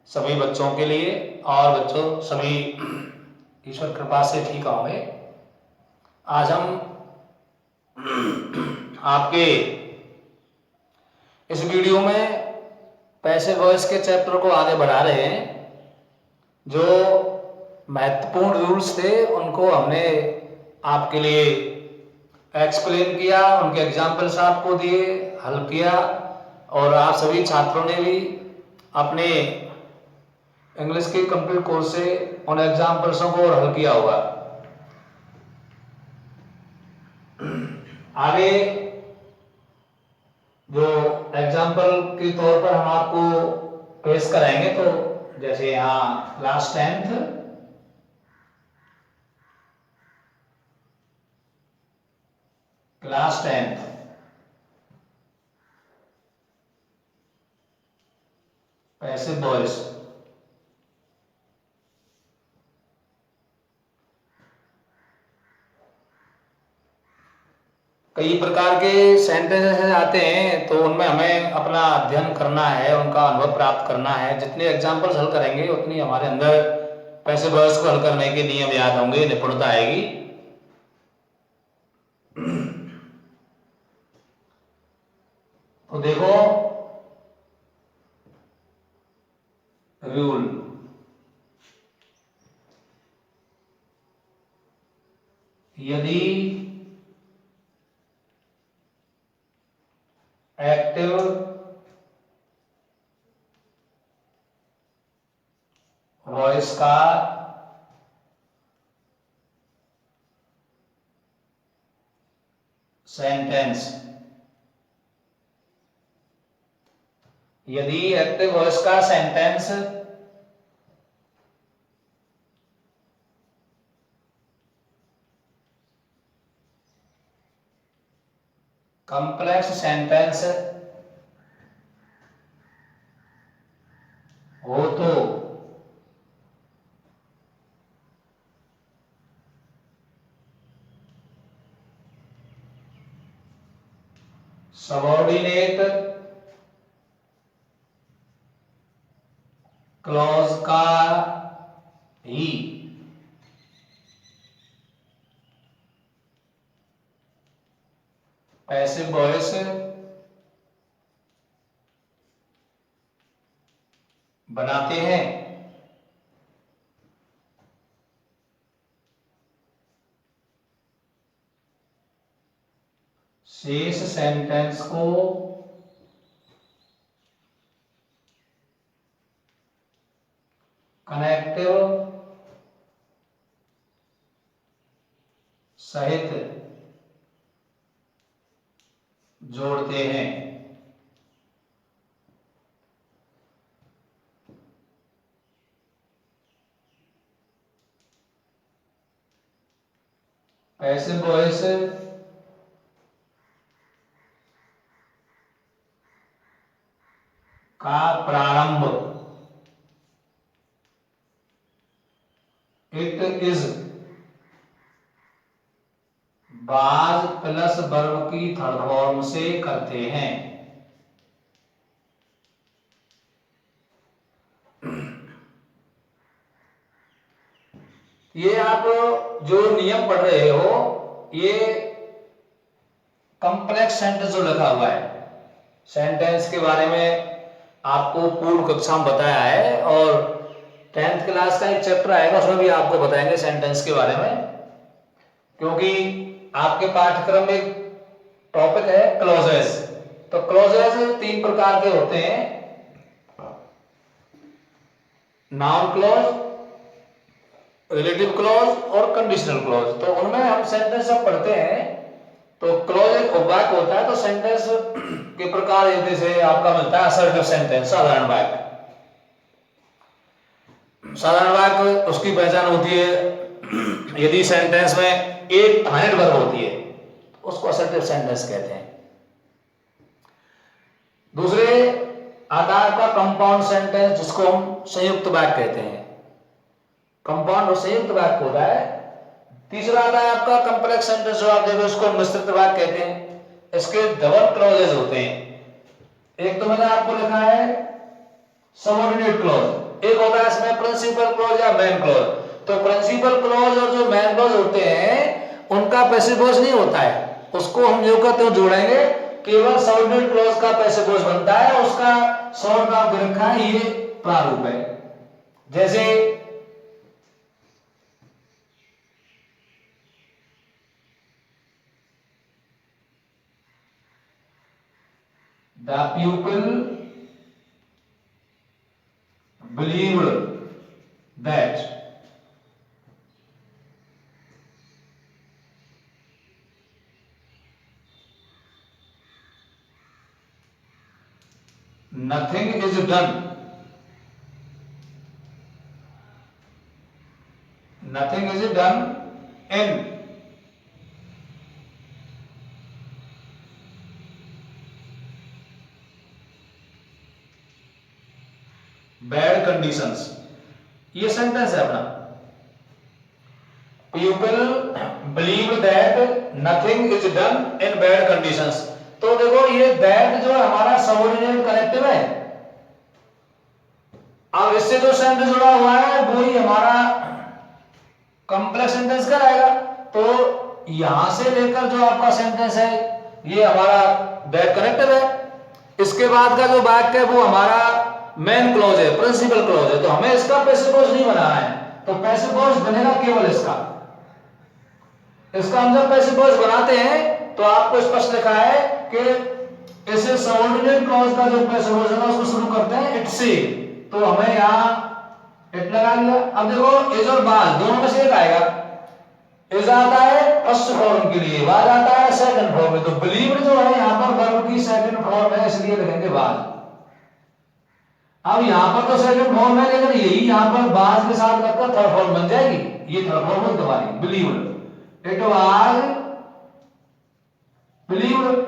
सभी बच्चों के लिए और बच्चों सभी ईश्वर कृपा से ठीक होंगे। आज हम आपके इस वीडियो में पैसिव वॉइस के चैप्टर को आगे बढ़ा रहे हैं। जो महत्वपूर्ण रूल्स थे उनको हमने आपके लिए एक्सप्लेन किया, उनके एग्जाम्पल्स आपको दिए, हल किया और आप सभी छात्रों ने भी अपने इंग्लिश के कंप्लीट कोर्स से उन एग्जाम्पल्सों को हल किया होगा। आगे जो एग्जाम्पल के तौर पर हम आपको पेश कराएंगे, तो जैसे यहाँ class 10th, class 10th passive voice. कई प्रकार के सेंटेंसेस आते हैं, तो उनमें हमें अपना अध्ययन करना है, उनका अनुभव प्राप्त करना है। जितने एग्जाम्पल्स हल करेंगे उतनी हमारे अंदर पैसिव वॉइस को हल करने के नियम याद होंगे, निपुणता आएगी। तो देखो रूल, यदि एक्टिव वॉइस का सेंटेंस, यदि एक्टिव वॉइस का सेंटेंस कॉम्प्लेक्स सेंटेंस हो तो सबऑर्डिनेट क्लॉज का ही पैसिव वॉइस बनाते हैं। शेष सेंटेंस को कनेक्टिव सहित जोड़ते हैं। पैसिव वॉइस का प्रारंभ इट इज बाज प्लस वर्ब की थर्ड फॉर्म से करते हैं। ये आप जो नियम पढ़ रहे हो, ये कॉम्प्लेक्स सेंटेंस जो लिखा हुआ है, सेंटेंस के बारे में आपको पूर्व कक्षा में बताया है और 10th क्लास का एक चैप्टर आएगा, उसमें भी आपको बताएंगे सेंटेंस के बारे में। क्योंकि आपके पाठ्यक्रम में टॉपिक है क्लॉजेस। तो क्लॉजेस 3 प्रकार के होते हैं, नाउन क्लॉज, रिलेटिव क्लॉज और कंडीशनल क्लॉज। तो उनमें हम सेंटेंस जब पढ़ते हैं तो क्लॉज एक वाक्य होता है, तो सेंटेंस के प्रकार जैसे आपका मिलता है असर्टिव सेंटेंस, साधारण वाक्य। साधारण वाक्य उसकी पहचान होती है यदि सेंटेंस में एक फाइनाइट वर्ब होती है, उसको असर्टिव सेंटेंस कहते हैं। दूसरे आता है आपका कंपाउंड सेंटेंस, जिसको हम संयुक्त वाक्य कहते हैं। कंपाउंड और संयुक्त वाक्य होता है। तीसरा आता है आपका कॉम्प्लेक्स सेंटेंस, जो आप देखो उसको मिश्रित वाक्य कहते हैं। इसके डबल क्लॉजेस होते हैं। एक तो मैंने आपको लिखा है सबऑर्डिनेट क्लॉज, एक होता है इसमें प्रिंसिपल क्लॉज या मेन क्लॉज। तो प्रिंसिपल क्लॉज और जो मेन क्लॉज होते हैं उनका पैसिव वॉइस नहीं होता है, उसको हम जो कहते हैं जोड़ेंगे, केवल सबऑर्डिनेट क्लॉज का पैसिव वॉइस बनता है, उसका शॉर्ट नाम दे रखा है, ये प्रारूप है। जैसे the pupil believed that nothing is done, nothing is done in bad conditions। ये सेंटेंस है अपना, pupil believed that nothing is done in bad conditions। तो देखो ये that जो है हमारा सबऑर्डिनेट कनेक्टिव है, अब इससे जो सेंटेंस जुड़ा हुआ है वही हमारा कॉम्प्लेक्स सेंटेंस कहलाएगा। तो यहां से लेकर जो आपका सेंटेंस है ये हमारा दैट कनेक्टिव है, इसके बाद का जो वाक्य है वो हमारा मेन क्लॉज है, प्रिंसिपल क्लॉज है। तो हमें इसका पैसिव वॉइस नहीं बनाना है, तो पैसिव वॉइस बनेगा केवल इसका। इसका हम जब पैसिव वॉइस बनाते हैं तो आपको स्पष्ट लिखा है कि इसे सबऑर्डिनेट क्लॉज का जो पैसिव वॉइस है उसको शुरू करते हैं इट से, तो हमें यहां इट लगा लिया। अब देखो इज और वाज दोनों में से एक आएगा, इज आता है फर्स्ट फॉर्म के लिए, वाज आता है सेकंड फॉर्म में। तो बिलीव्ड जो है यहां पर वर्ब की सेकंड फॉर्म है, इसलिए लिखेंगे वाज। अब यहां पर तो सेकंड फॉर्म है, लेकिन यही यहां पर वाज के साथ लगकर थर्ड फॉर्म बन जाएगी, ये थर्ड फॉर्म है तुम्हारी बिलीव्ड। It was believed.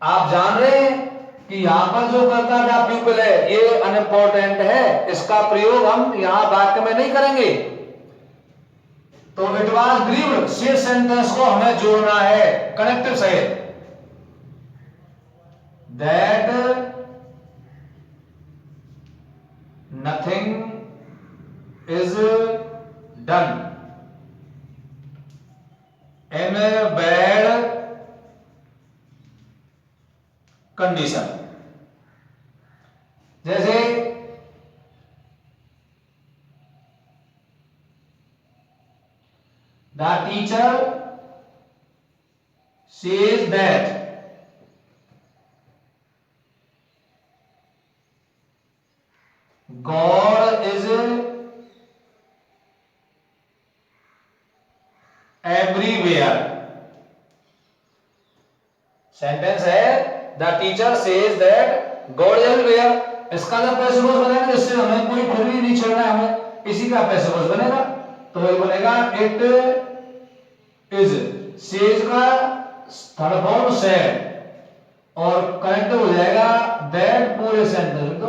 आप जान रहे हैं कि यहां पर जो कर्ता द पीपल है ये अनइम्पोर्टेंट है, इसका प्रयोग हम यहां वाक्य में नहीं करेंगे। तो इट वाज बिलीव्ड से सेंटेंस को हमें जोड़ना है कनेक्टिव से, that nothing is done in bad condition. जैसे the teacher says that God is everywhere. Sentence है the teacher says that God is everywhere. इसका जब पैसिव वॉइस बनेगा जिससे हमें कोई फिर भी नहीं छोड़ना है, हमें इसी का पैसिव वॉइस बनेगा। तो ये बनेगा इट इज, सेज का थर्ड फॉर्म सेड और कनेक्टिव हो जाएगा दैट पूरे सेंटेंस में।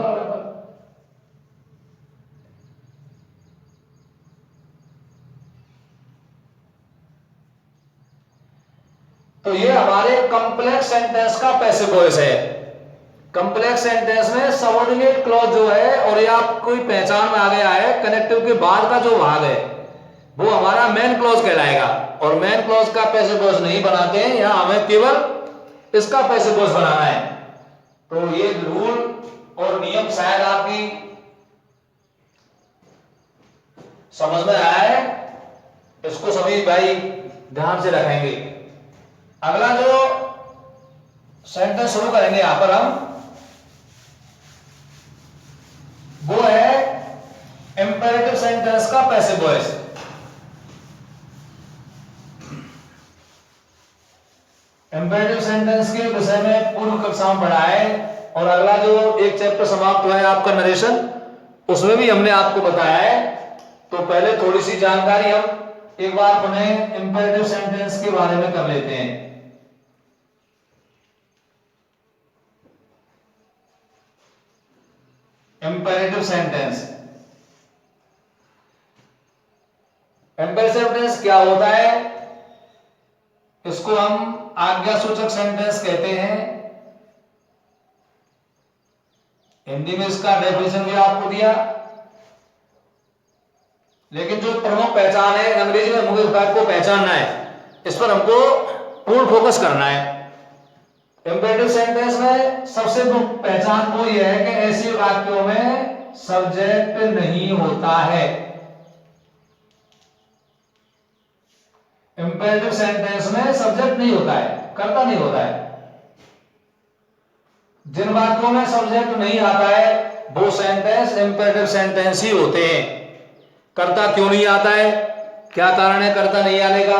तो ये हमारे कॉम्प्लेक्स सेंटेंस का पैसिव वॉइस है। कॉम्प्लेक्स सेंटेंस में सबऑर्डिनेट क्लॉज जो है, और ये आपको कोई पहचान में आ गया है, कनेक्टिव के बाद का जो भाग है वो हमारा मेन क्लॉज कहलाएगा। और मेन क्लॉज का पैसिव वॉइस नहीं बनाते हैं, यहां हमें केवल इसका पैसिव वॉइस बनाना है। तो ये रूल और नियम शायद आपकी समझ में आया है, इसको सभी भाई ध्यान से रखेंगे। अगला जो सेंटेंस शुरू करेंगे यहां पर हम, वो है इंपेरेटिव सेंटेंस का पैसिव वॉइस। इंपेरेटिव सेंटेंस के विषय में पूर्व कक्षा में पढ़ा है, और अगला जो एक चैप्टर समाप्त हुआ है आपका नरेशन, उसमें भी हमने आपको बताया है। तो पहले थोड़ी सी जानकारी हम एक बार पुनः इंपेरेटिव सेंटेंस के बारे में कर लेते हैं। इंपेरेटिव सेंटेंस, इंपेरेटिव सेंटेंस क्या होता है? इसको हम आज्ञा सूचक सेंटेंस कहते हैं। हिंदी में इसका डेफिनेशन भी आपको दिया, लेकिन जो प्रमुख पहचान है, अंग्रेजी में मुख्य वाक्य को पहचानना है, इस पर हमको पूर्ण फोकस करना है। इंपेरेटिव सेंटेंस में सबसे मुख्य पहचान वो ये है कि ऐसे वाक्यों में सब्जेक्ट नहीं होता है। इंपेरेटिव सेंटेंस में सब्जेक्ट नहीं होता है, कर्ता नहीं होता है। जिन वाक्यों में सब्जेक्ट नहीं आता है वो सेंटेंस इंपेरेटिव सेंटेंस ही होते हैं। कर्ता क्यों नहीं आता है, क्या कारण है कर्ता नहीं आने का?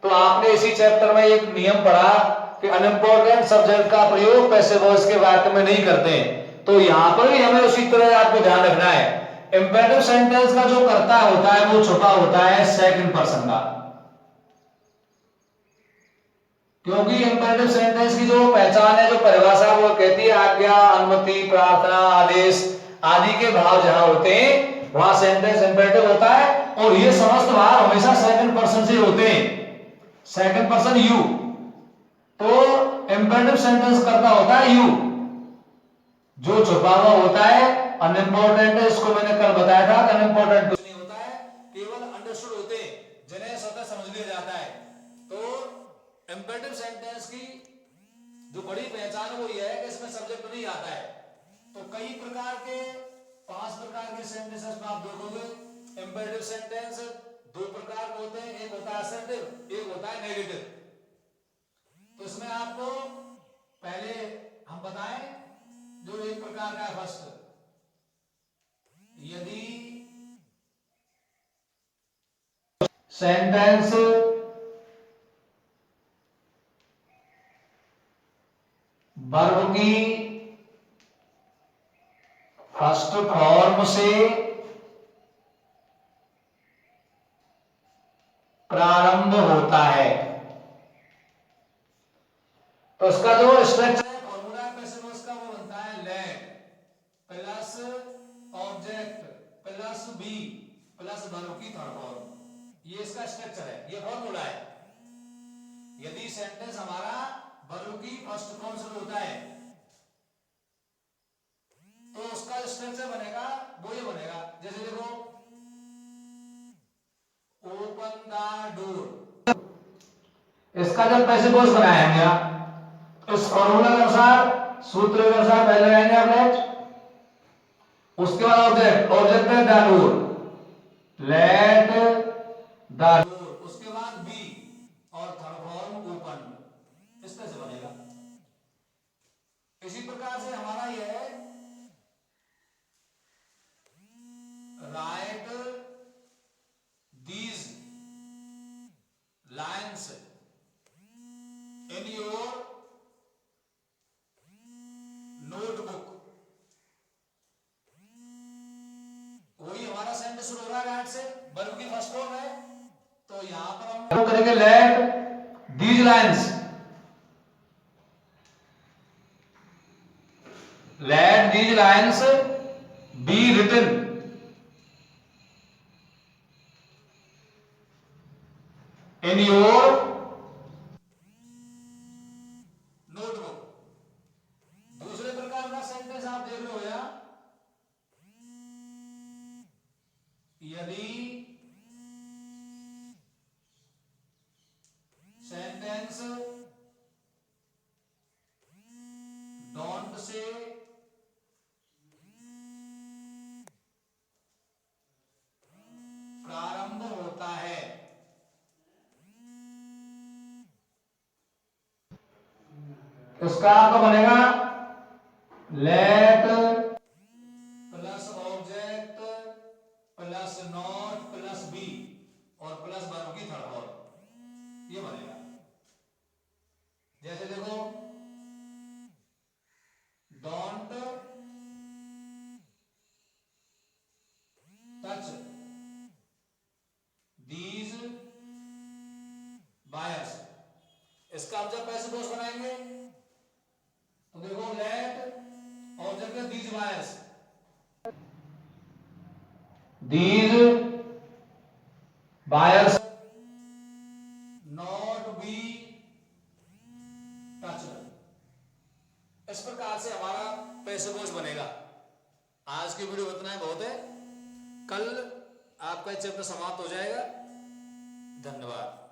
तो आपने इसी चैप्टर में एक नियम पढ़ा कि अनइम्पोर्टेंट सब्जेक्ट का प्रयोग पैसिव वॉइस के वाक्य में नहीं करते हैं। तो यहां पर भी हमें उसी तरह आपको ध्यान रखना है, इंपेरेटिव सेंटेंस का जो कर्ता होता है वो छुपा होता है सेकंड पर्सन का। क्योंकि इंपेरेटिव सेंटेंस की जो पहचान है, जो परिभाषा, वो कहती है आज्ञा, अनुमति, प्रार्थना, आदेश आदि के भाव जहां होते हैं वहां सेंटेंस इंपेरेटिव होता है, और ये समस्त भाव हमेशा सेकंड पर्सन से होते हैं, सेकंड पर्सन यू। तो इंपेरेटिव सेंटेंस करता होता है यू, जो छुपा हुआ होता है अनइम्पोर्टेंट है। इसको मैंने कल बताया था कि अनइम्पोर्टेंट कुछ नहीं होता है, केवल अंडरस्टूड होते हैं, जिन्हें स्वतः समझ लिया जाता है। तो इंपेरेटिव सेंटेंस की जो बड़ी पहचान वो ये है कि इसमें सब्जेक्ट नहीं आता है। तो कई प्रकार के, 5 प्रकार के सेंटेंसेस में आप देखोगे इंपेरेटिव सेंटेंस 2 प्रकार के होते हैं, एक होता है असर्टिव, एक होता है नेगेटिव। तो इसमें आपको पहले हम बताएं जो एक प्रकार का फर्स्ट, यदि सेंटेंस वर्ब की फर्स्ट फॉर्म से प्रारंभ होता है, तो उसका जो स्ट्रक्चर है, फॉर्मूला है पैसिव वॉइस का, वो बनता है let plus object plus be plus verb की थर्ड फॉर्म। ये इसका स्ट्रक्चर है, ये फॉर्मूला है। यदि सेंटेंस हमारा वर्ब की फर्स्ट फॉर्म से होता है तो उसका स्ट्रक्चर बनेगा वो ये बनेगा, जैसे देखो ओपन द डोर, इसका जब पैसिव वॉइस बनाया है इस फॉर्मूला के अनुसार, सूत्र के अनुसार पहले लगाएंगे आप लेट, उसके बाद ऑब्जेक्ट, ऑब्जेक्ट है the door, let the door, उसके बाद बी और थर्ड फॉर्म ओपन, इस तरह से बनेगा। इसी प्रकार से हमारा यह है right these lines in your notebook. वही हमारा सेंटेंस शुरू हो रहा है राइट से, वर्ब की फर्स्ट फॉर्म है, तो यहां पर हम करेंगे let these lines, let these lines be written in your notebook. दूसरे प्रकार का सेंटेंस आप देख रहे हो या, यदि सेंटेंस डोंट से प्रारंभ होता है, इसका आपका बनेगा let plus object plus not plus be और प्लस वर्ब की थर्ड फॉर्म, ये बनेगा। जैसे देखो डोंट टच दीज वायर्स, इसका हम जब पैसिव वॉइस बनाएंगे तो देखो लेट ऑब्जेक्ट है these wires, these wires not be touch. इस प्रकार से हमारा पैसिव वॉइस बनेगा। आज की वीडियो इतना है, बहुत है। कल आपका ये चैप्टर समाप्त हो जाएगा। धन्यवाद।